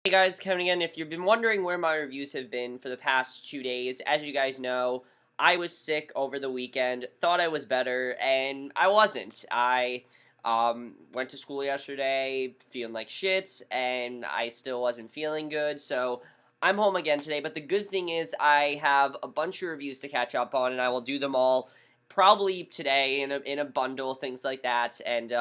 Hey guys, Kevin again. If you've been wondering where my reviews have been for the past 2 days, as you guys know, I was sick over the weekend, thought I was better, and I wasn't. I went to school yesterday feeling like shit, and I still wasn't feeling good, so I'm home again today. But the good thing is I have a bunch of reviews to catch up on, and I will do them all probably today in a bundle, things like that, and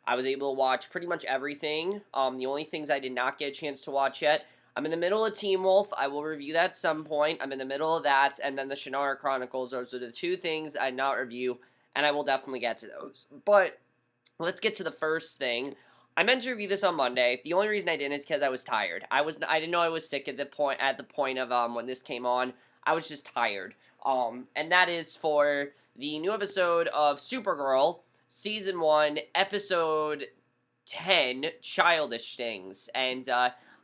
I was able to watch pretty much everything. The only things I did not get a chance to watch yet, I'm in the middle of Teen Wolf. I will review that at some point. I'm in the middle of that, and then the Shannara Chronicles. Those are the two things I did not review, and I will definitely get to those. But let's get to the first thing. I meant to review this on Monday. The only reason I didn't is because I was tired. I didn't know I was sick at the point of when this came on. I was just tired. And that is for the new episode of Supergirl, Season 1, Episode 10, Childish Things. And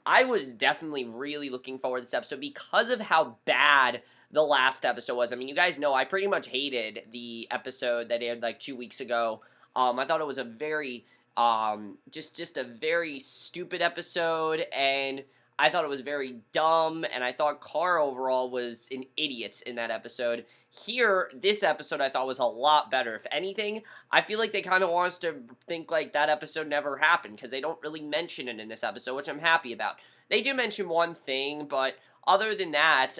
I was definitely really looking forward to this episode because of how bad the last episode was. I mean, you guys know I pretty much hated the episode that aired like 2 weeks ago. I thought it was a very just a very stupid episode, and I thought it was very dumb, and I thought Carr overall was an idiot in that episode. Here, this episode I thought was a lot better. If anything, I feel like they kind of want us to think like that episode never happened, because they don't really mention it in this episode, which I'm happy about. They do mention one thing, but other than that,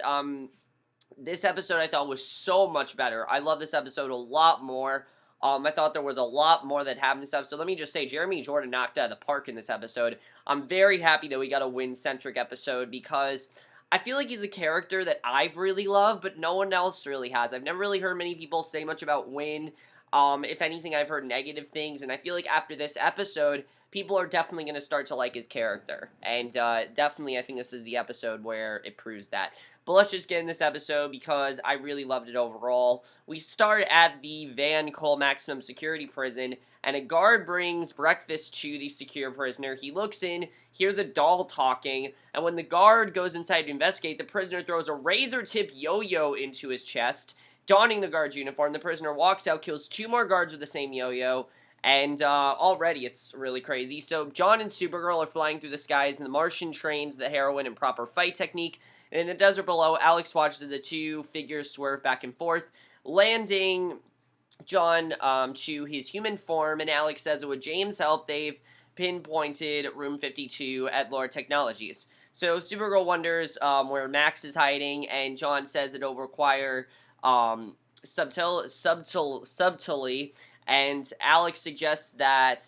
this episode I thought was so much better. I love this episode a lot more. I thought there was a lot more that happened in this episode. Let me just say, Jeremy Jordan knocked out of the park in this episode. I'm very happy that we got a Winn-centric episode because I feel like he's a character that I've really loved, but no one else really has. I've never really heard many people say much about Winn. If anything, I've heard negative things, and I feel like after this episode, people are definitely going to start to like his character. And definitely, I think this is the episode where it proves that. But let's just get in this episode because I really loved it overall. We start at the Van Cole Maximum Security Prison, and a guard brings breakfast to the secure prisoner. He looks in, hears a doll talking, and when the guard goes inside to investigate, the prisoner throws a razor-tip yo-yo into his chest. Donning the guard's uniform, the prisoner walks out, kills 2 more guards with the same yo-yo, and already it's really crazy. So John and Supergirl are flying through the skies, and the Martian trains the heroine in proper fight technique. And in the desert below, Alex watches the two figures swerve back and forth, landing John to his human form, and Alex says that with James' help, they've pinpointed Room 52 at Lore Technologies. So Supergirl wonders where Max is hiding, and John says it'll require subtly, and Alex suggests that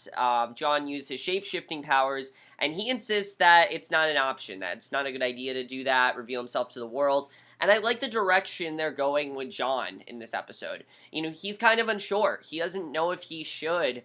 John use his shape-shifting powers, and he insists that it's not an option, that it's not a good idea to do that, reveal himself to the world. And I like the direction they're going with John in this episode. You know, he's kind of unsure. He doesn't know if he should,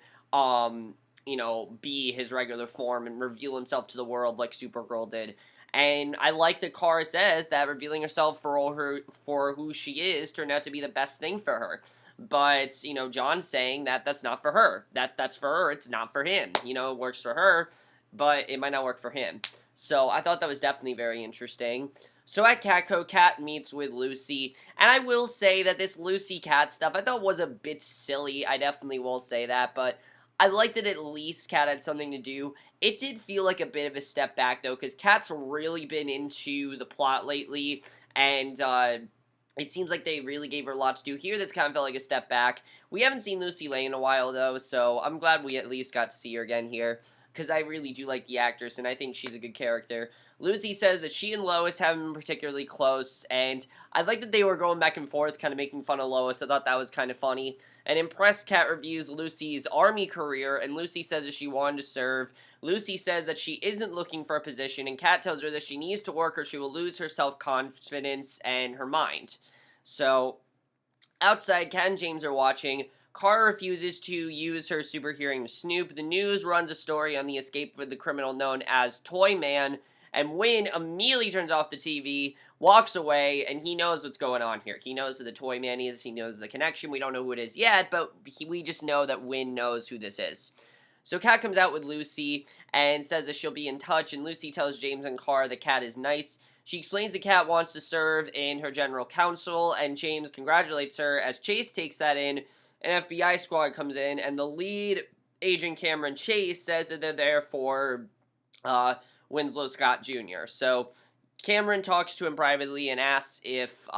be his regular form and reveal himself to the world like Supergirl did. And I like that Kara says that revealing herself for who she is turned out to be the best thing for her. But, John's saying that that's not for her. That's for her, it's not for him. It works for her, but it might not work for him. So I thought that was definitely very interesting. So at Catco, Cat meets with Lucy, and I will say that this Lucy-Cat stuff I thought was a bit silly. I definitely will say that, but I liked that at least Cat had something to do. It did feel like a bit of a step back, though, because Cat's really been into the plot lately, and it seems like they really gave her a lot to do. Here, this kind of felt like a step back. We haven't seen Lucy Lane in a while, though, so I'm glad we at least got to see her again here, because I really do like the actress, and I think she's a good character. Lucy says that she and Lois haven't been particularly close, and I like that they were going back and forth, kind of making fun of Lois. I thought that was kind of funny. And impressed Cat reviews Lucy's army career, and Lucy says that she wanted to serve. Lucy says that she isn't looking for a position, and Cat tells her that she needs to work or she will lose her self-confidence and her mind. So, outside, Cat and James are watching. Kara refuses to use her super hearing to snoop. The news runs a story on the escape of the criminal known as Toy Man, and Winn immediately turns off the TV, walks away, and he knows what's going on here. He knows who the Toy Man is, he knows the connection. We don't know who it is yet, but we just know that Winn knows who this is. So Cat comes out with Lucy and says that she'll be in touch, and Lucy tells James and Kara that Cat is nice. She explains that Cat wants to serve in her general counsel, and James congratulates her as Chase takes that in. An FBI squad comes in, and the lead, Agent Cameron Chase, says that they're there for Winslow Scott Jr. So Cameron talks to him privately and asks if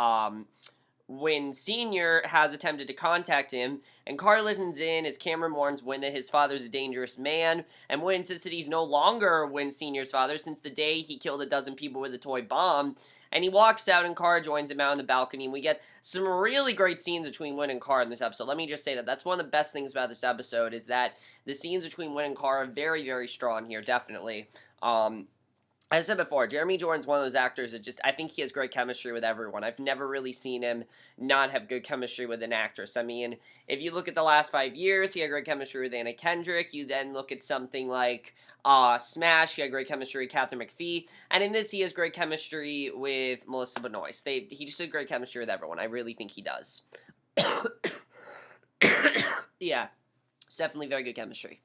Winn Sr. has attempted to contact him, and Carr listens in as Cameron warns Winn that his father's a dangerous man, and Winn insists that he's no longer Winn Sr.'s father since the day he killed a dozen people with a toy bomb, and he walks out and Carr joins him out on the balcony, and we get some really great scenes between Winn and Carr in this episode. Let me just say that. That's one of the best things about this episode, is that the scenes between Winn and Carr are very, very strong here, definitely. As I said before, Jeremy Jordan's one of those actors that I think he has great chemistry with everyone. I've never really seen him not have good chemistry with an actress. I mean, if you look at the last 5 years, he had great chemistry with Anna Kendrick. You then look at something like Smash, he had great chemistry with Katharine McPhee. And in this, he has great chemistry with Melissa Benoist. He just had great chemistry with everyone. I really think he does. Yeah, it's definitely very good chemistry.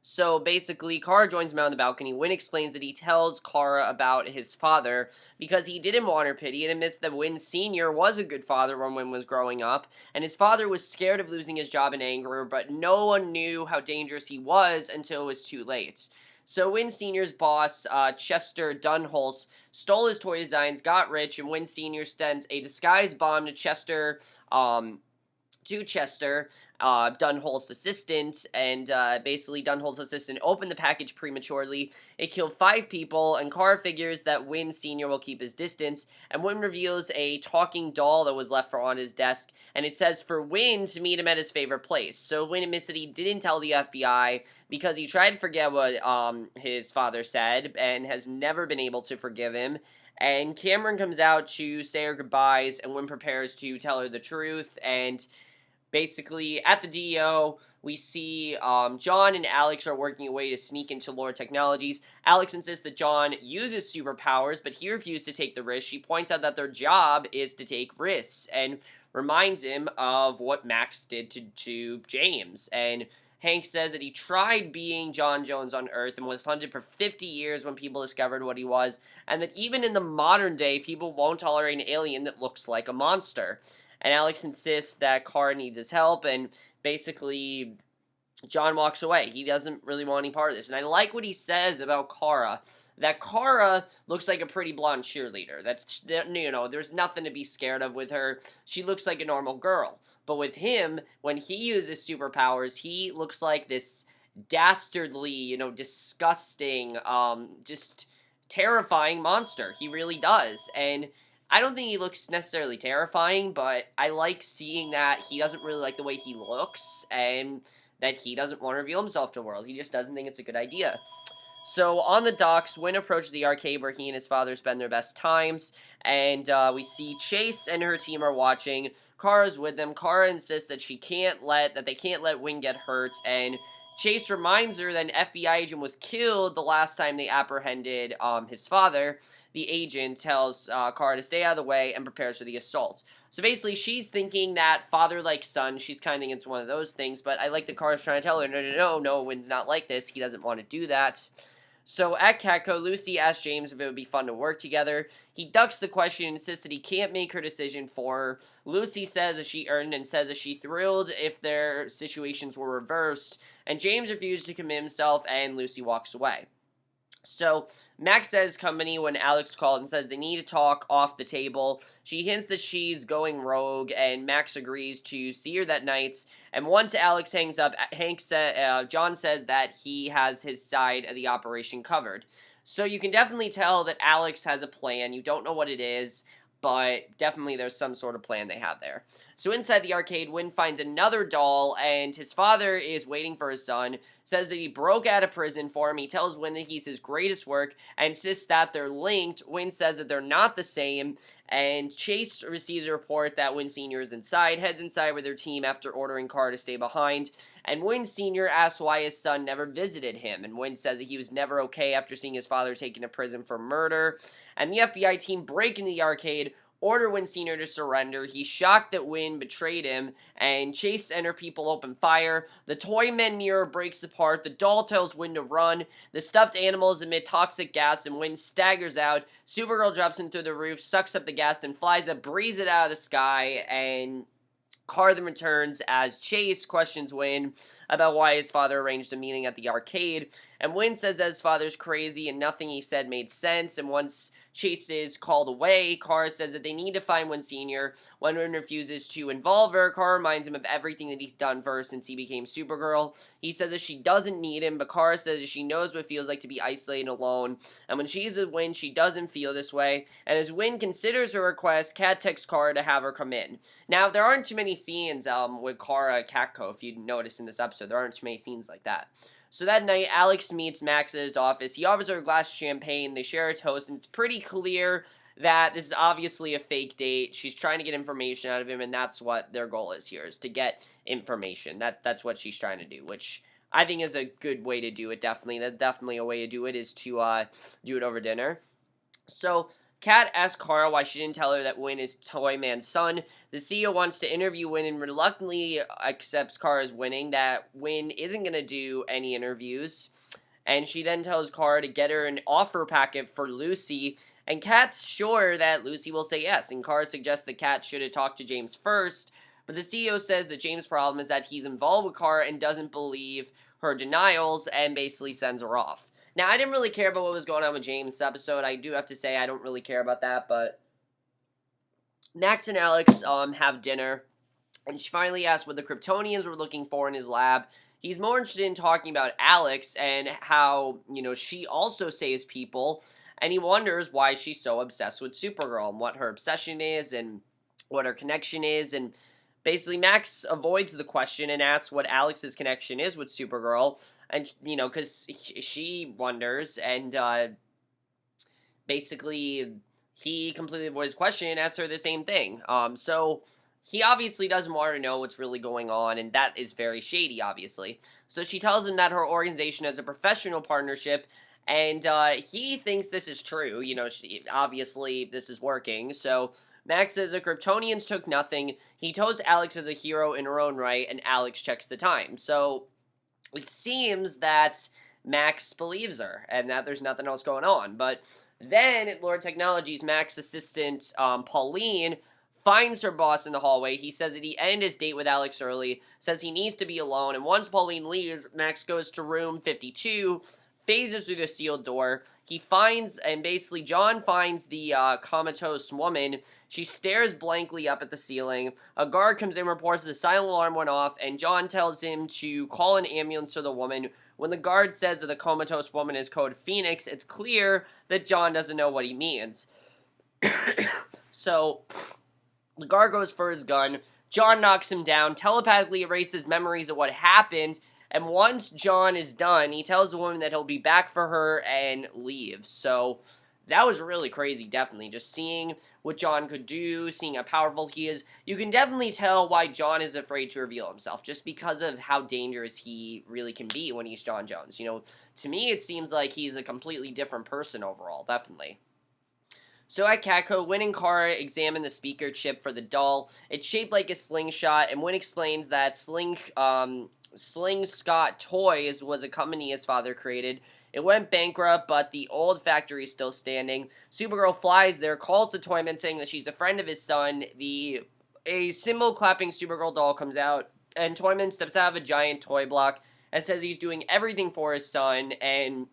So basically, Kara joins him out on the balcony. Winn explains that he tells Kara about his father because he didn't want her pity and admits that Winn Sr. was a good father when Winn was growing up, and his father was scared of losing his job in anger, but no one knew how dangerous he was until it was too late. So Winn Sr.'s boss, Chester Dunholz, stole his toy designs, got rich, and Winn Sr. sends a disguise bomb to Chester, Dunhol's assistant, and basically Dunhol's assistant opened the package prematurely. It killed 5 people, and Carr figures that Winn Sr. will keep his distance, and Winn reveals a talking doll that was left on his desk, and it says for Winn to meet him at his favorite place. So Winn admits that he didn't tell the FBI because he tried to forget what his father said, and has never been able to forgive him. And Cameron comes out to say her goodbyes, and Winn prepares to tell her the truth, and basically, at the DEO, we see John and Alex are working a way to sneak into Lore Technologies. Alex insists that John uses superpowers, but he refuses to take the risk. She points out that their job is to take risks, and reminds him of what Max did to James. And Hank says that he tried being John Jones on Earth and was hunted for 50 years when people discovered what he was, and that even in the modern day, people won't tolerate an alien that looks like a monster. And Alex insists that Kara needs his help, and basically John walks away. He doesn't really want any part of this. And I like what he says about Kara, that Kara looks like a pretty blonde cheerleader. There's nothing to be scared of with her. She looks like a normal girl. But with him, when he uses superpowers, he looks like this dastardly, disgusting, just terrifying monster. He really does. And I don't think he looks necessarily terrifying, but I like seeing that he doesn't really like the way he looks, and that he doesn't want to reveal himself to the world. He just doesn't think it's a good idea. So on the docks, Winn approaches the arcade where he and his father spend their best times, and we see Chase and her team are watching. Kara's with them. Kara insists that they can't let Winn get hurt, and Chase reminds her that an FBI agent was killed the last time they apprehended his father. The agent tells Kara to stay out of the way and prepares for the assault. So basically, she's thinking that father like son. She's kind of thinking it's one of those things, but I like that Kara's trying to tell her, no, Winn's not like this. He doesn't want to do that. So at Catco, Lucy asks James if it would be fun to work together. He ducks the question and insists that he can't make her decision for her. Lucy says that she earned and says that she thrilled if their situations were reversed, and James refuses to commit himself, and Lucy walks away. So Max says company when Alex calls and says they need to talk off the table. She hints that she's going rogue, and Max agrees to see her that night. And once Alex hangs up, John says that he has his side of the operation covered. So you can definitely tell that Alex has a plan. You don't know what it is, but definitely there's some sort of plan they have there. So inside the arcade, Winn finds another doll, and his father is waiting for his son, says that he broke out of prison for him. He tells Winn that he's his greatest work, and insists that they're linked. Winn says that they're not the same, and Chase receives a report that Winn Sr. is inside, heads inside with their team after ordering Carr to stay behind, and Winn Sr. asks why his son never visited him, and Winn says that he was never okay after seeing his father taken to prison for murder, and the FBI team break into the arcade, order Winn Sr. to surrender. He's shocked that Winn betrayed him, and Chase and her people open fire. The toy men mirror breaks apart. The doll tells Winn to run. The stuffed animals emit toxic gas, and Winn staggers out. Supergirl drops in through the roof, sucks up the gas, and flies up, breathes it out of the sky, and Carr then returns as Chase questions Winn about why his father arranged a meeting at the arcade. And Winn says that his father's crazy and nothing he said made sense, and once Chase is called away, Kara says that they need to find Winn Sr. When Winn refuses to involve her, Kara reminds him of everything that he's done for her since he became Supergirl. He says that she doesn't need him, but Kara says that she knows what it feels like to be isolated and alone, and when she's with Winn, she doesn't feel this way, and as Winn considers her request, Kat texts Kara to have her come in. Now, there aren't too many scenes with Kara Katko, if you notice in this episode. There aren't too many scenes like that. So that night, Alex meets Max at his office. He offers her a glass of champagne. They share a toast, and it's pretty clear that this is obviously a fake date. She's trying to get information out of him, and that's what their goal is here, is to get information. That's what she's trying to do, which I think is a good way to do it, definitely. That's definitely a way to do it, is to do it over dinner. So Kat asks Kara why she didn't tell her that Winn is Toyman's son. The CEO wants to interview Winn and reluctantly accepts Kara's winning, that Winn isn't going to do any interviews. And she then tells Kara to get her an offer packet for Lucy, and Kat's sure that Lucy will say yes, and Kara suggests that Kat should have talked to James first, but the CEO says that James' problem is that he's involved with Kara and doesn't believe her denials, and basically sends her off. Now, I didn't really care about what was going on with James this episode. I do have to say I don't really care about that, but Max and Alex have dinner, and she finally asks what the Kryptonians were looking for in his lab. He's more interested in talking about Alex and how, she also saves people, and he wonders why she's so obsessed with Supergirl and what her obsession is and what her connection is, and basically Max avoids the question and asks what Alex's connection is with Supergirl, and, because she wonders, and, basically he completely avoids the question and asks her the same thing. So he obviously doesn't want her to know what's really going on, and that is very shady, obviously. So she tells him that her organization has a professional partnership, and he thinks this is true. Obviously this is working. So Max says the Kryptonians took nothing. He toes Alex as a hero in her own right, and Alex checks the time. So it seems that Max believes her, and that there's nothing else going on. But then, at Lord Technologies, Max's assistant, Pauline, finds her boss in the hallway. He says that he ended his date with Alex early, says he needs to be alone, and once Pauline leaves, Max goes to room 52, phases through the sealed door. He finds, and basically John finds the comatose woman. She stares blankly up at the ceiling. A guard comes in, reports the silent alarm went off, and John tells him to call an ambulance for the woman. When the guard says that the comatose woman is code Phoenix, it's clear that John doesn't know what he means. So the guard goes for his gun. John knocks him down, telepathically erases memories of what happened, and once John is done, he tells the woman that he'll be back for her and leaves. So that was really crazy, definitely. Just seeing what John could do, seeing how powerful he is. You can definitely tell why John is afraid to reveal himself, just because of how dangerous he really can be when he's John Jones. To me, it seems like he's a completely different person overall, definitely. So at Catco, Winn and Kara examine the speaker chip for the doll. It's shaped like a slingshot, and Winn explains that Slingshot Toys was a company his father created. It went bankrupt, but the old factory is still standing. Supergirl flies there, calls the Toyman saying that she's a friend of his son. A cymbal-clapping Supergirl doll comes out, and Toyman steps out of a giant toy block and says he's doing everything for his son, and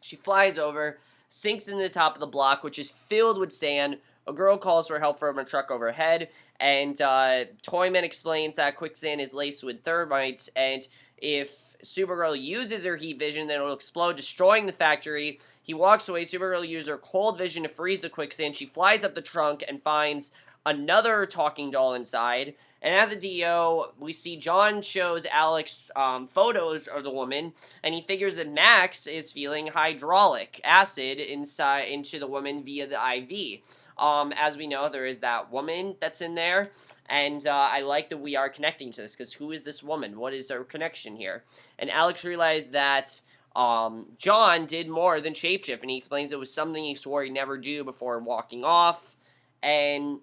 she flies over, sinks in the top of the block, which is filled with sand. A girl calls for help from a truck overhead, and Toyman explains that quicksand is laced with thermites, and if Supergirl uses her heat vision, then it'll explode, destroying the factory. He walks away. Supergirl uses her cold vision to freeze the quicksand. She flies up the trunk and finds another talking doll inside. And at the DO, we see John shows Alex photos of the woman, and he figures that Max is feeling hydraulic acid into the woman via the IV. As we know, there is that woman that's in there, and I like that we are connecting to this, because who is this woman? What is our connection here? And Alex realized that John did more than shapeshift, and he explains it was something he swore he'd never do before walking off, and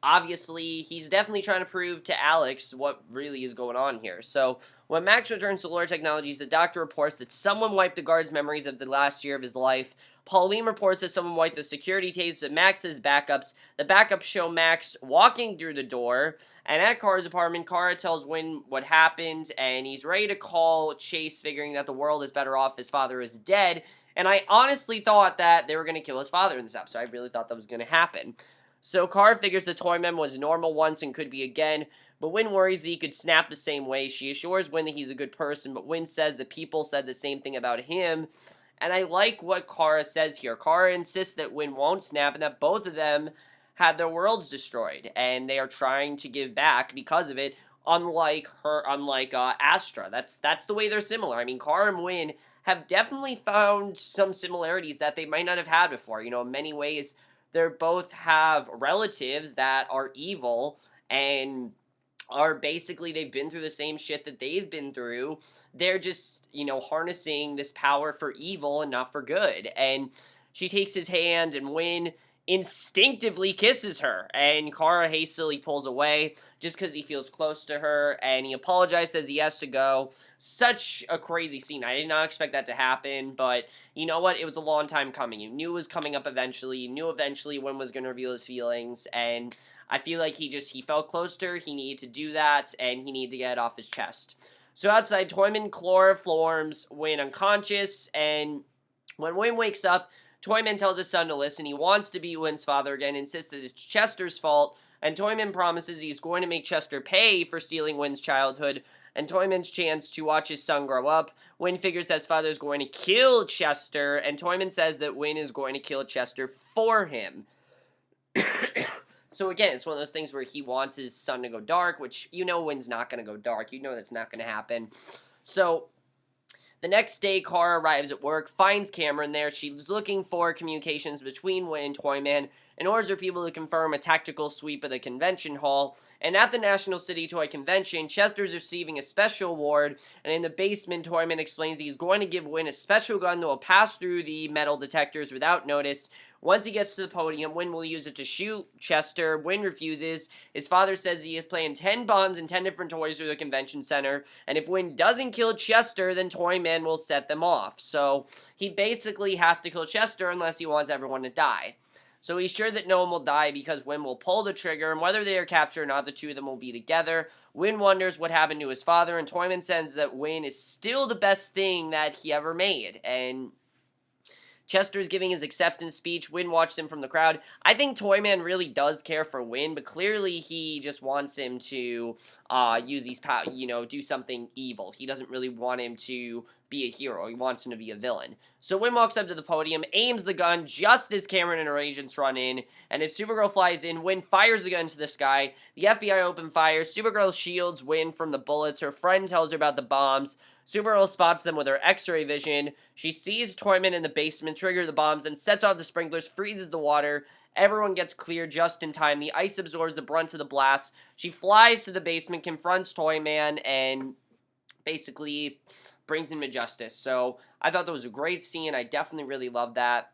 obviously, he's definitely trying to prove to Alex what really is going on here. So, when Max returns to Lore Technologies, the doctor reports that someone wiped the guard's memories of the last year of his life. Pauline reports that someone wiped the security tapes of Max's backups. The backups show Max walking through the door, and at Kara's apartment, Kara tells Winn what happened, and he's ready to call Chase, figuring that the world is better off his father is dead. And I honestly thought that they were going to kill his father in this episode. I really thought that was going to happen. So Kara figures the Toyman was normal once and could be again, but Winn worries he could snap the same way. She assures Winn that he's a good person, but Winn says that people said the same thing about him. And I like what Kara says here. Kara insists that Winn won't snap and that both of them had their worlds destroyed, and they are trying to give back because of it. Unlike Astra, that's the way they're similar. I mean, Kara and Winn have definitely found some similarities that they might not have had before. You know, in many ways, they both have relatives that are evil and are basically, they've been through the same shit that they've been through. They're just, you know, harnessing this power for evil and not for good. And she takes his hand, and Winn instinctively kisses her, and Kara hastily pulls away just because he feels close to her, and he apologizes, says he has to go. Such a crazy scene. I did not expect that to happen, but you know what? It was a long time coming. You knew it was coming up eventually. You knew eventually Winn was going to reveal his feelings, and I feel like he felt close to her. He needed to do that, and he needed to get it off his chest. So outside, Toyman chloroforms Winn unconscious, and when Winn wakes up, Toyman tells his son to listen. He wants to be Winn's father again, insists that it's Chester's fault, and Toyman promises he's going to make Chester pay for stealing Winn's childhood, and Toyman's chance to watch his son grow up. Winn figures that his father is going to kill Chester, and Toyman says that Winn is going to kill Chester for him. So again, it's one of those things where he wants his son to go dark, which you know Winn's not going to go dark. You know that's not going to happen. So the next day, Kara arrives at work, finds Cameron there. She's looking for communications between Winn and Toyman and orders her people to confirm a tactical sweep of the convention hall. And at the National City Toy Convention, Chester's receiving a special award, and in the basement, Toyman explains he's going to give Winn a special gun that will pass through the metal detectors without notice. Once he gets to the podium, Winn will use it to shoot Chester. Winn refuses. His father says he is playing 10 bombs and 10 different toys through the convention center, and if Winn doesn't kill Chester, then Toyman will set them off. So he basically has to kill Chester unless he wants everyone to die. So he's sure that no one will die because Winn will pull the trigger, and whether they are captured or not, the two of them will be together. Winn wonders what happened to his father, and Toyman says that Winn is still the best thing that he ever made, and Chester's giving his acceptance speech. Winn watched him from the crowd. I think Toyman really does care for Winn, but clearly he just wants him to use these do something evil. He doesn't really want him to be a hero. He wants him to be a villain. So Winn walks up to the podium, aims the gun just as Cameron and her agents run in, and as Supergirl flies in, Winn fires the gun into the sky. The FBI open fire. Supergirl shields Winn from the bullets. Her friend tells her about the bombs. Supergirl spots them with her x-ray vision. She sees Toyman in the basement, trigger the bombs, and sets off the sprinklers, freezes the water. Everyone gets clear just in time. The ice absorbs the brunt of the blast. She flies to the basement, confronts Toyman, and basically brings him to justice. So I thought that was a great scene. I definitely really loved that.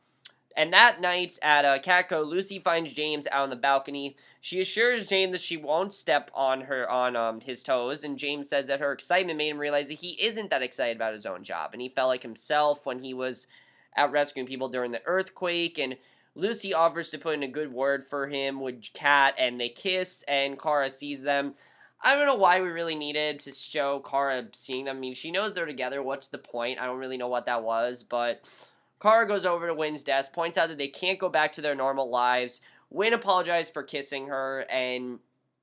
And that night at Catco, Lucy finds James out on the balcony. She assures James that she won't step on his toes, and James says that her excitement made him realize that he isn't that excited about his own job, and he felt like himself when he was out rescuing people during the earthquake. And Lucy offers to put in a good word for him with Kat, and they kiss, and Kara sees them. I don't know why we really needed to show Kara seeing them. I mean, she knows they're together. What's the point? I don't really know what that was, but Kara goes over to Winn's desk, points out that they can't go back to their normal lives. Winn apologizes for kissing her and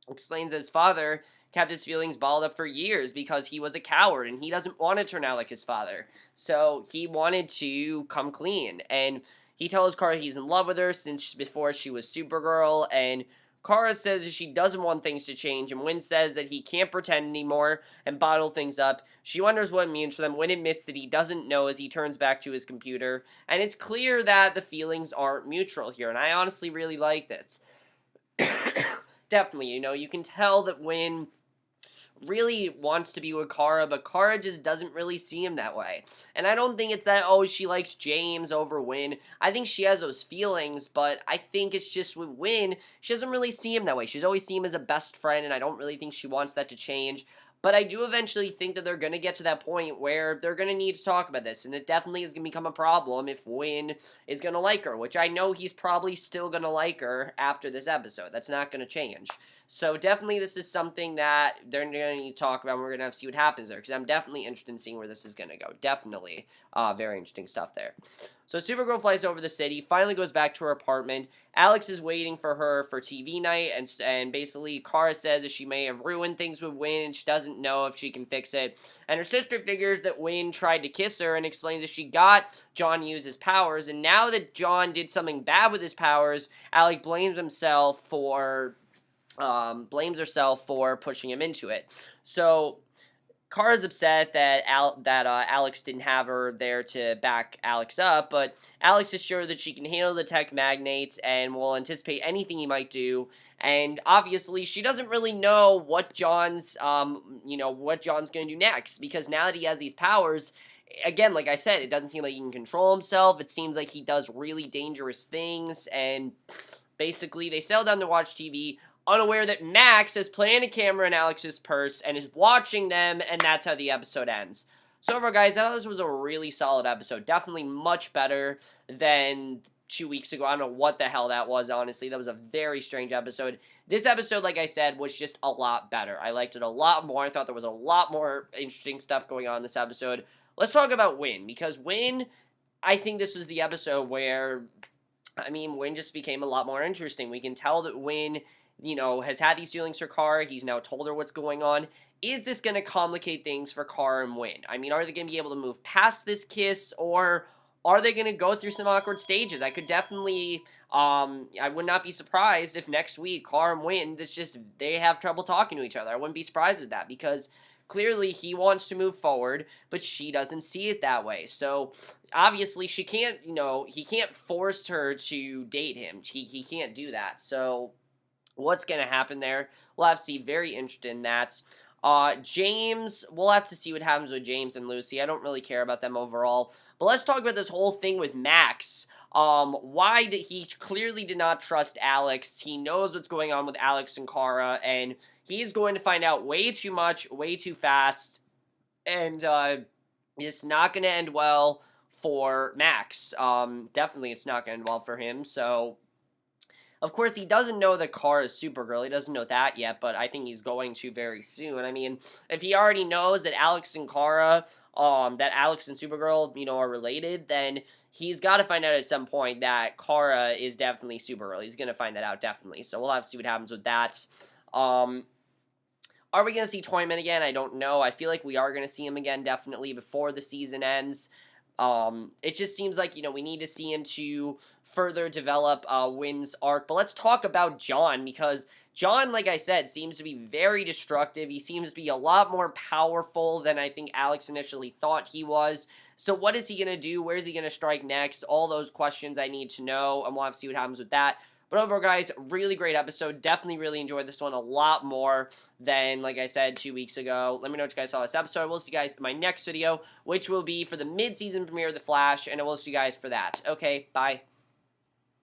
explains that his father kept his feelings bottled up for years because he was a coward and he doesn't want to turn out like his father. So he wanted to come clean. And he tells Kara he's in love with her since before she was Supergirl, and Kara says that she doesn't want things to change, and Winn says that he can't pretend anymore and bottle things up. She wonders what it means for them. Winn admits that he doesn't know as he turns back to his computer, and it's clear that the feelings aren't mutual here, and I honestly really like this. Definitely, you can tell that Winn really wants to be with Kara, but Kara just doesn't really see him that way. And I don't think it's that, oh, she likes James over Winn. I think she has those feelings, but I think it's just with Winn, she doesn't really see him that way. She's always seen him as a best friend, and I don't really think she wants that to change. But I do eventually think that they're going to get to that point where they're going to need to talk about this, and it definitely is going to become a problem if Winn is going to like her, which I know he's probably still going to like her after this episode. That's not going to change. So definitely this is something that they're going to need to talk about, and we're going to have to see what happens there, because I'm definitely interested in seeing where this is going to go. Definitely very interesting stuff there. So Supergirl flies over the city, finally goes back to her apartment. Alex is waiting for her for TV night, and basically Kara says that she may have ruined things with Winn, and she doesn't know if she can fix it. And her sister figures that Winn tried to kiss her and explains that she got John use his powers, and now that John did something bad with his powers, Alec blames herself for pushing him into it. So Kara's upset that Alex didn't have her there to back Alex up, but Alex is sure that she can handle the tech magnate and will anticipate anything he might do. And obviously, she doesn't really know what John's going to do next, because now that he has these powers, again, like I said, it doesn't seem like he can control himself. It seems like he does really dangerous things, and basically, they settle down to watch TV, unaware that Max has planted a camera in Alex's purse and is watching them, and that's how the episode ends. So overall, guys, I thought this was a really solid episode. Definitely much better than 2 weeks ago. I don't know what the hell that was, honestly. That was a very strange episode. This episode, like I said, was just a lot better. I liked it a lot more. I thought there was a lot more interesting stuff going on in this episode. Let's talk about Winn, because Winn, I think this was the episode where, Winn just became a lot more interesting. We can tell that Winn, has had these feelings for Kara. He's now told her what's going on. Is this going to complicate things for Kara and Winn? Are they going to be able to move past this kiss, or are they going to go through some awkward stages? I could definitely, I would not be surprised if next week Kara and Winn, they have trouble talking to each other. I wouldn't be surprised with that, because clearly he wants to move forward, but she doesn't see it that way. So obviously she can't, he can't force her to date him. He can't do that. So what's going to happen there? We'll have to see. Very interested in that. James, we'll have to see what happens with James and Lucy. I don't really care about them overall. But let's talk about this whole thing with Max. Why did he clearly did not trust Alex? He knows what's going on with Alex and Kara, and he's going to find out way too much, way too fast, and it's not going to end well for Max. Definitely it's not going to end well for him, so of course, he doesn't know that Kara is Supergirl. He doesn't know that yet, but I think he's going to very soon. If he already knows that Alex and Kara, that Alex and Supergirl, are related, then he's got to find out at some point that Kara is definitely Supergirl. He's going to find that out, definitely. So we'll have to see what happens with that. Are we going to see Toyman again? I don't know. I feel like we are going to see him again, definitely, before the season ends. It just seems like, we need to see him to further develop Winn's arc. But let's talk about John, because John, like I said, seems to be very destructive. He seems to be a lot more powerful than I think Alex initially thought he was. So what is he going to do? Where is he going to strike next? All those questions I need to know, and we'll have to see what happens with that. But overall, guys, really great episode. Definitely really enjoyed this one a lot more than, like I said, 2 weeks ago. Let me know what you guys saw this episode. We'll see you guys in my next video, which will be for the mid-season premiere of The Flash, and I will see you guys for that. Okay, bye.